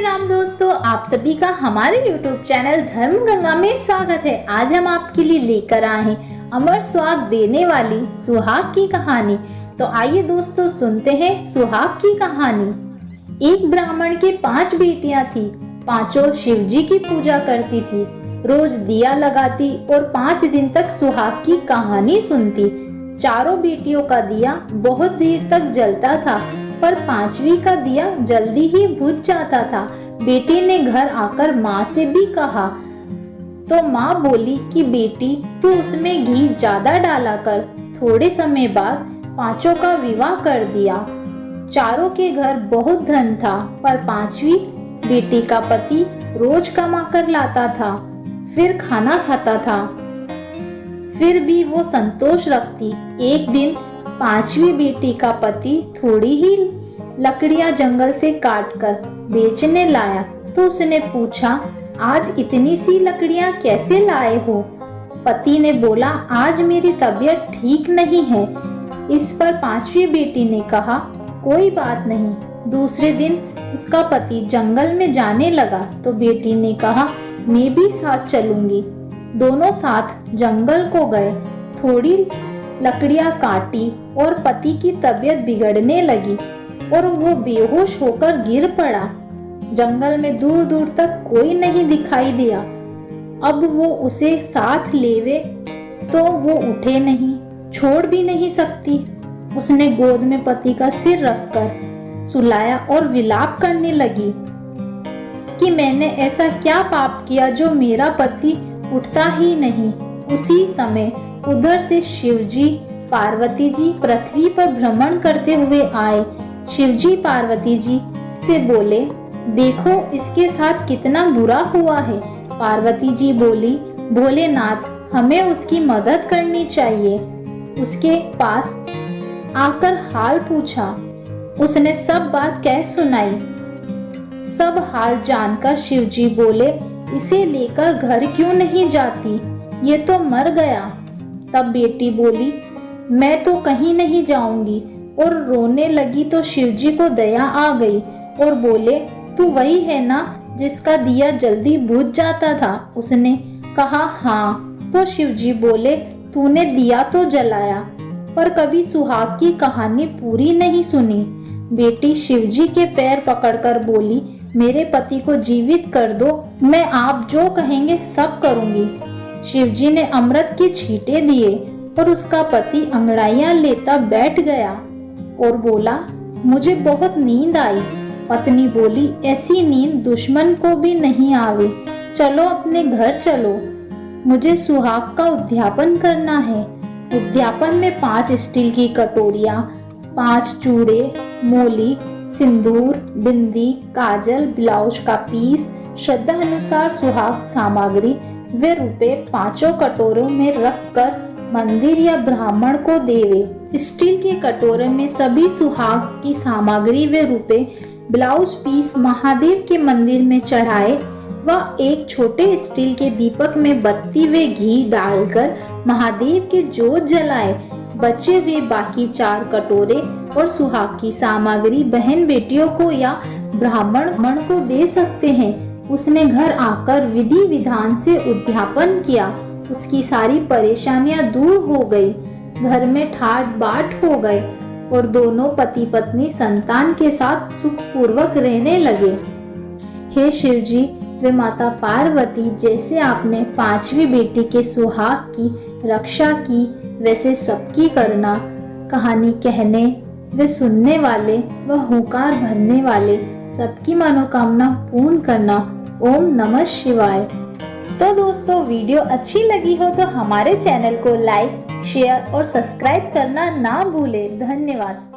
राम दोस्तों, आप सभी का हमारे YouTube चैनल धर्म गंगा में स्वागत है। आज हम आपके लिए लेकर आए हैं अमर सुहाग देने वाली सुहाग की कहानी। तो आइए दोस्तों सुनते हैं सुहाग की कहानी। एक ब्राह्मण के 5 बेटियां थी। पांचों शिव जी की पूजा करती थी, रोज दिया लगाती और 5 दिन तक सुहाग की कहानी सुनती। चारों बेटियों का दिया बहुत देर तक जलता था, पर 5वीं का दिया जल्दी ही बुझ जाता था। बेटी ने घर आकर माँ से भी कहा तो माँ बोली कि बेटी तू उसमें घी ज्यादा डाला कर। थोड़े समय बाद 5 का विवाह कर दिया। चारों के घर बहुत धन था, पर 5वीं बेटी का पति रोज कमा कर लाता था, फिर खाना खाता था, फिर भी वो संतोष रखती। एक दिन 5वीं बेटी का पति थोड़ी ही लकड़ियां जंगल से काटकर बेचने लाया, तो उसने पूछा आज इतनी सी लकड़ियां कैसे लाए हो? पति ने बोला आज मेरी तबीयत ठीक नहीं है। इस पर 5वीं बेटी ने कहा कोई बात नहीं। दूसरे दिन उसका पति जंगल में जाने लगा, तो बेटी ने कहा मैं भी साथ चलूंगी। दोनों साथ जंगल को गए। थोड़ी लकड़ियां काटी और पति की तबीयत बिगड़ने लगी और वो बेहोश होकर गिर पड़ा। जंगल में दूर दूर तक कोई नहीं दिखाई दिया। अब वो उसे साथ लेवे तो वो उठे नहीं, छोड़ भी नहीं सकती। उसने गोद में पति का सिर रखकर सुलाया और विलाप करने लगी कि मैंने ऐसा क्या पाप किया जो मेरा पति उठता ही नहीं। उसी समय उधर से शिवजी पार्वती जी पृथ्वी पर भ्रमण करते हुए आए। शिवजी पार्वती जी से बोले देखो इसके साथ कितना बुरा हुआ है। पार्वती जी बोली भोलेनाथ हमें उसकी मदद करनी चाहिए। उसके पास आकर हाल पूछा। उसने सब बात कह सुनाई। सब हाल जानकर शिवजी बोले इसे लेकर घर क्यों नहीं जाती, ये तो मर गया। तब बेटी बोली मैं तो कहीं नहीं जाऊंगी, और रोने लगी तो शिवजी को दया आ गई और बोले तू वही है ना जिसका दिया जल्दी बुझ जाता था? उसने कहा हाँ। तो शिवजी बोले तूने दिया तो जलाया, पर कभी सुहाग की कहानी पूरी नहीं सुनी। बेटी शिवजी के पैर पकड़कर बोली मेरे पति को जीवित कर दो, मैं आप जो कहेंगे सब करूंगी। शिवजी ने अमृत के छींटे दिए और उसका पति अंगड़ाइयां लेता बैठ गया और बोला मुझे बहुत नींद आई। पत्नी बोली ऐसी नींद दुश्मन को भी नहीं आवे, चलो अपने घर चलो, मुझे सुहाग का उद्यापन करना है। उद्यापन में 5 स्टील की कटोरियां, 5 चूड़े, मोली, सिंदूर, बिंदी, काजल, ब्लाउज का पीस, श्रद्धा अनुसार सुहाग सामग्री वे रुपए 5 कटोरों में रखकर मंदिर या ब्राह्मण को देवे। स्टील के कटोरे में सभी सुहाग की सामग्री वे रुपए ब्लाउज पीस महादेव के मंदिर में चढ़ाए व एक छोटे स्टील के दीपक में बत्ती व घी डालकर महादेव के जोत जलाए। बचे हुए बाकी 4 कटोरे और सुहाग की सामग्री बहन बेटियों को या ब्राह्मण को दे सकते हैं। उसने घर आकर विधि विधान से उद्यापन किया। उसकी सारी परेशानियां दूर हो गई, घर में ठाट बाट हो गए और दोनों पति पत्नी संतान के साथ सुख पूर्वक रहने लगे। हे शिव जी वे माता पार्वती, जैसे आपने 5वीं बेटी के सुहाग की रक्षा की वैसे सबकी करना। कहानी कहने व सुनने वाले व हुंकार भरने वाले सबकी मनोकामना पूर्ण करना। ओम नमः शिवाय। तो दोस्तों वीडियो अच्छी लगी हो तो हमारे चैनल को लाइक, शेयर और सब्सक्राइब करना ना भूलें। धन्यवाद।